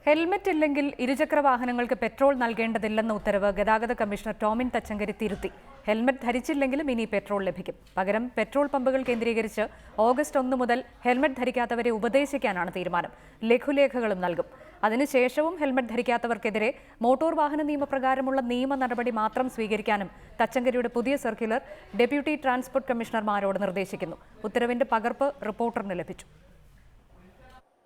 Helmet ഇല്ലെങ്കിൽ ഇരുചക്ര വാഹനങ്ങൾക്ക് പെട്രോൾ നൽകേണ്ടതില്ലെന്ന ഉത്തരവ് ഗതാഗത കമ്മീഷണർ ടോമിൻ തച്ചങ്കരി തിരുത്തി. ഹെൽമറ്റ് ധരിച്ചില്ലെങ്കിലും ഇനി പെട്രോൾ ലഭിക്കും. പകരം പെട്രോൾ പമ്പുകൾ കേന്ദ്രീകരിച്ച് ഓഗസ്റ്റ് 1 മുതൽ ഹെൽമറ്റ് ധരിക്കാത്തവരെ ഉപദേശിക്കാനാണ് തീരുമാനം. ലഘുലേഖകളും നൽകും. അതിനുശേഷവും ഹെൽമറ്റ് ധരിക്കാത്തവർക്കെതിരെ മോട്ടോർ വാഹന നിയമപ്രകാരമുള്ള നിയമ നടപടി മാത്രം സ്വീകരിക്കാനും തച്ചങ്കരിയുടെ പുതിയ സർക്കുലർ ഡെപ്യൂട്ടി ട്രാൻസ്പോർട്ട് കമ്മീഷണർമാരോട് നിർദ്ദേശിക്കുന്നു. ഉത്തരവിന്റെ പകർപ്പ് റിപ്പോർട്ടറിന് ലഭിച്ചു.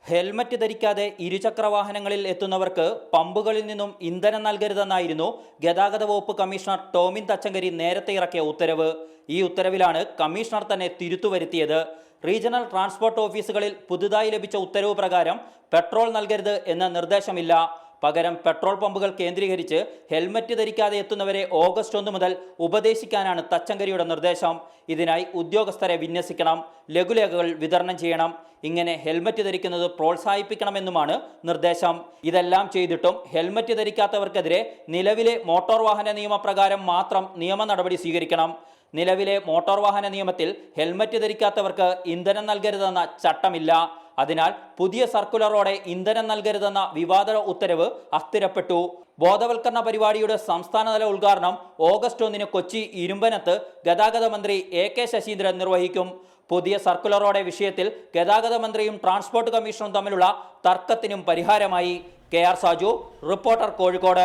ഹെൽമറ്റ് ധരിക്കാതെ ഇരുചക്ര വാഹനങ്ങളിൽ എത്തുന്നവർക്ക് പമ്പുകളിൽ നിന്നും ഇന്ധനം നൽകരുതെന്നായിരുന്നു ഗതാഗത വകുപ്പ് കമ്മീഷണർ ടോമിൻ തച്ചങ്കരി നേരത്തെ ഇറക്കിയ ഉത്തരവ്. ഈ ഉത്തരവിലാണ് കമ്മീഷണർ തന്നെ തിരുത്തുവരുത്തിയത്. റീജിയണൽ ട്രാൻസ്പോർട്ട് ഓഫീസുകളിൽ പുതുതായി ലഭിച്ച ഉത്തരവ് പ്രകാരം പെട്രോൾ നൽകരുത് എന്ന നിർദ്ദേശമില്ല. പകരം പെട്രോൾ പമ്പുകൾ കേന്ദ്രീകരിച്ച് ഹെൽമറ്റ് ധരിക്കാതെ എത്തുന്നവരെ ഓഗസ്റ്റ് 1 മുതൽ ഉപദേശിക്കാനാണ് തച്ചങ്കരിയുടെ നിർദ്ദേശം. ഇതിനായി ഉദ്യോഗസ്ഥരെ വിന്യസിക്കണം, ലഘുലേഖകൾ വിതരണം ചെയ്യണം. ഇങ്ങനെ ഹെൽമറ്റ് ധരിക്കുന്നത് പ്രോത്സാഹിപ്പിക്കണമെന്നുമാണ് നിർദ്ദേശം. ഇതെല്ലാം ചെയ്തിട്ടും ഹെൽമറ്റ് ധരിക്കാത്തവർക്കെതിരെ നിലവിലെ മോട്ടോർ വാഹന നിയമപ്രകാരം മാത്രം നിയമ നടപടി സ്വീകരിക്കണം. നിലവിലെ മോട്ടോർ വാഹന നിയമത്തിൽ ഹെൽമറ്റ് ധരിക്കാത്തവർക്ക് ഇന്ധനം നൽകരുതെന്ന ചട്ടമില്ല. അതിനാൽ പുതിയ സർക്കുലറോടെ ഇന്ധനം നൽകരുതെന്ന വിവാദ ഉത്തരവ് അസ്ഥിരപ്പെട്ടു. ബോധവൽക്കരണ പരിപാടിയുടെ സംസ്ഥാനതല ഉദ്ഘാടനം ഓഗസ്റ്റ് 1 കൊച്ചി ഇരുമ്പനത്ത് ഗതാഗത മന്ത്രി AK ശശീന്ദ്രൻ നിർവഹിക്കും. പുതിയ സർക്കുലറോടെ വിഷയത്തിൽ ഗതാഗത മന്ത്രിയും ട്രാൻസ്പോർട്ട് കമ്മീഷണറും തമ്മിലുള്ള തർക്കത്തിനും പരിഹാരമായി. KR Saju, reporter, Kozhikode.